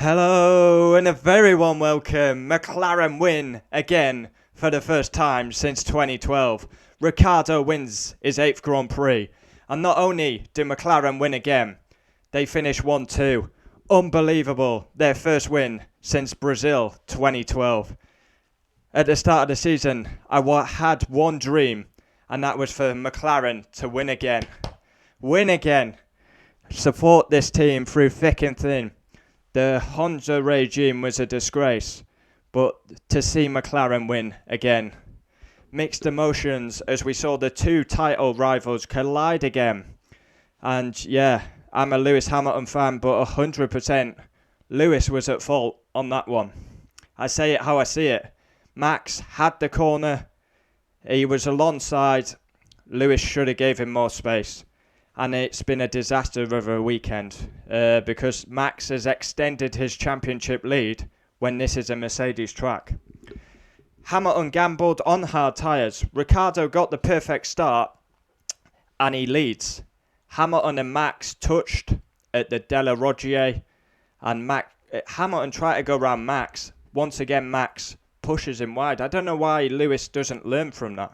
Hello and a very warm welcome. McLaren win again for the first time since 2012. Ricciardo wins his 8th Grand Prix. And not only did McLaren win again, they finished 1-2. Unbelievable. Their first win since Brazil 2012. At the start of the season, I had one dream, and that was for McLaren to win again. Win again. Support this team through thick and thin. The Honda regime was a disgrace, but to see McLaren win again. Mixed emotions as we saw the two title rivals collide again. And yeah, I'm a Lewis Hamilton fan, but 100% Lewis was at fault on that one. I say it how I see it. Max had the corner. He was alongside. Lewis should have gave him more space. And it's been a disaster of a weekend because Max has extended his championship lead when this is a Mercedes track. Hamilton gambled on hard tyres. Ricciardo got the perfect start and he leads. Hamilton and Max touched at the Della Roggier and Hamilton tried to go around Max. Once again, Max pushes him wide. I don't know why Lewis doesn't learn from that.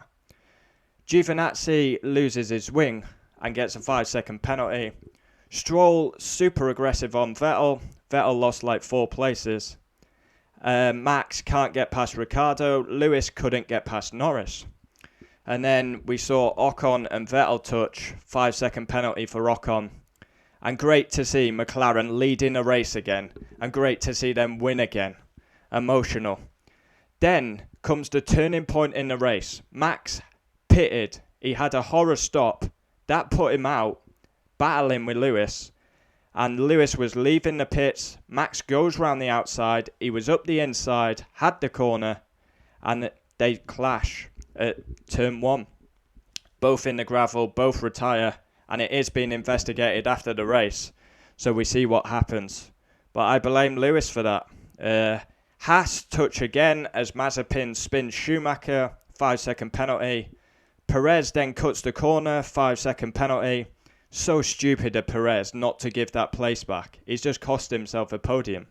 Giovinazzi loses his wing and gets a 5-second penalty. Stroll super aggressive on Vettel. Vettel lost like 4 places. Max can't get past Ricciardo. Lewis couldn't get past Norris. And then we saw Ocon and Vettel touch. 5-second penalty for Ocon. And great to see McLaren leading a race again. And great to see them win again. Emotional. Then comes the turning point in the race. Max pitted. He had a horror stop. That put him out, battling with Lewis. And Lewis was leaving the pits. Max goes round the outside. He was up the inside, had the corner, and they clash at turn 1. Both in the gravel, both retire, and it is being investigated after the race. So we see what happens. But I blame Lewis for that. Haas touch again as Mazepin spins Schumacher, 5-second penalty. Perez then cuts the corner, 5-second penalty. So stupid of Perez not to give that place back. He's just cost himself a podium.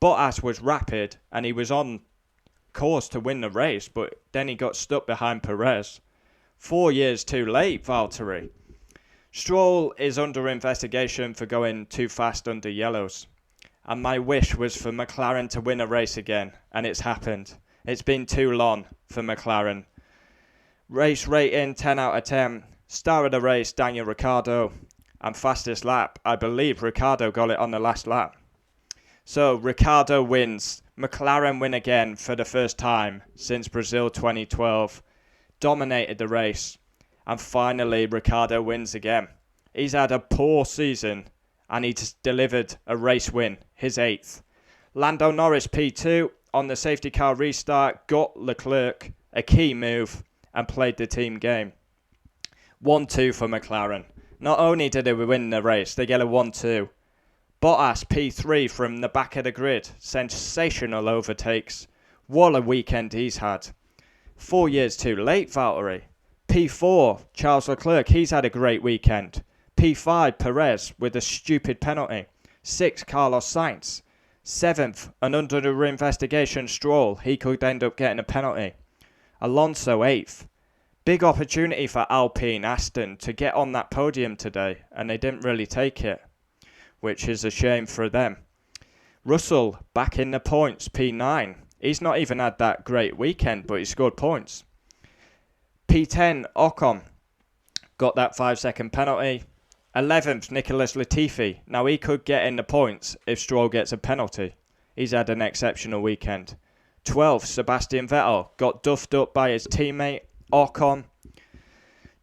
Bottas was rapid and he was on course to win the race, but then he got stuck behind Perez. 4 years too late, Valtteri. Stroll is under investigation for going too fast under yellows. And my wish was for McLaren to win a race again, and it's happened. It's been too long for McLaren. Race rating 10 out of 10. Star of the race, Daniel Ricciardo. And fastest lap, I believe Ricciardo got it on the last lap. So Ricciardo wins. McLaren win again for the first time since Brazil 2012. Dominated the race. And finally Ricciardo wins again. He's had a poor season and he's delivered a race win, his 8th. Lando Norris P2 on the safety car restart got Leclerc a key move and played the team game. 1-2 for McLaren. Not only did they win the race, they get a 1-2. Bottas P3 from the back of the grid. Sensational overtakes. What a weekend he's had. 4 years too late, Valtteri. P4, Charles Leclerc, he's had a great weekend. P5, Perez with a stupid penalty. 6, Carlos Sainz. 7th, and under the investigation, Stroll. He could end up getting a penalty. Alonso 8th. Big opportunity for Alpine Aston to get on that podium today, and they didn't really take it, which is a shame for them. Russell back in the points, P9. He's not even had that great weekend, but he scored points. P10, Ocon got that 5-second penalty. 11th, Nicholas Latifi. Now he could get in the points if Stroll gets a penalty. He's had an exceptional weekend. 12th, Sebastian Vettel got duffed up by his teammate, Ocon.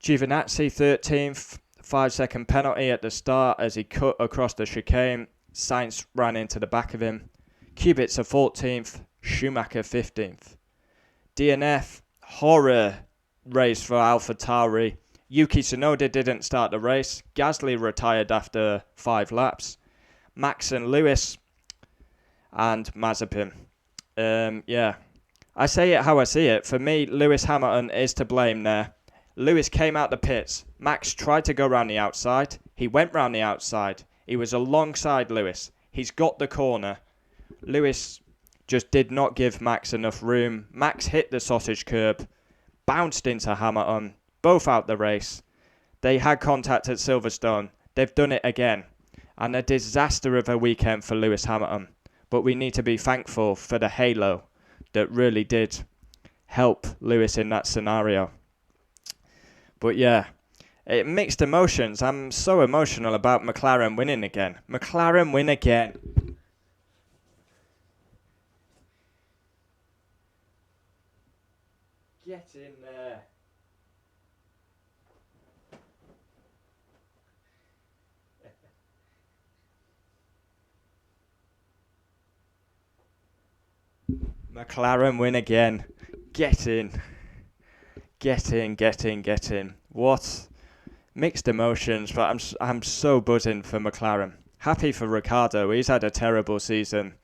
Giovinazzi, 13th. 5-second penalty at the start as he cut across the chicane. Sainz ran into the back of him. Kubica, 14th. Schumacher, 15th. DNF, horror race for AlphaTauri. Yuki Tsunoda didn't start the race. Gasly retired after 5 laps. Max and Lewis and Mazepin. I say it how I see it. For me, Lewis Hamilton is to blame there. Lewis came out the pits. Max tried to go round the outside. He went round the outside. He was alongside Lewis. He's got the corner. Lewis just did not give Max enough room. Max hit the sausage curb, bounced into Hamilton, both out the race. They had contact at Silverstone. They've done it again. And a disaster of a weekend for Lewis Hamilton. But we need to be thankful for the halo that really did help Lewis in that scenario. But yeah, mixed emotions. I'm so emotional about McLaren winning again. McLaren win again. Get in there. McLaren win again. Get in. Get in, get in, get in. What? Mixed emotions, but I'm so buzzing for McLaren. Happy for Ricciardo. He's had a terrible season.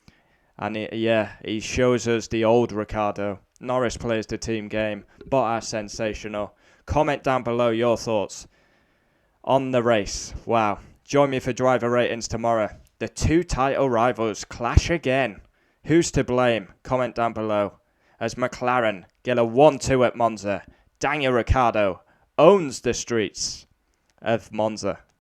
And he shows us the old Ricciardo. Norris plays the team game. Bottas sensational. Comment down below your thoughts on the race. Wow. Join me for driver ratings tomorrow. The two title rivals clash again. Who's to blame? Comment down below. As McLaren get a 1-2 at Monza. Daniel Ricciardo owns the streets of Monza.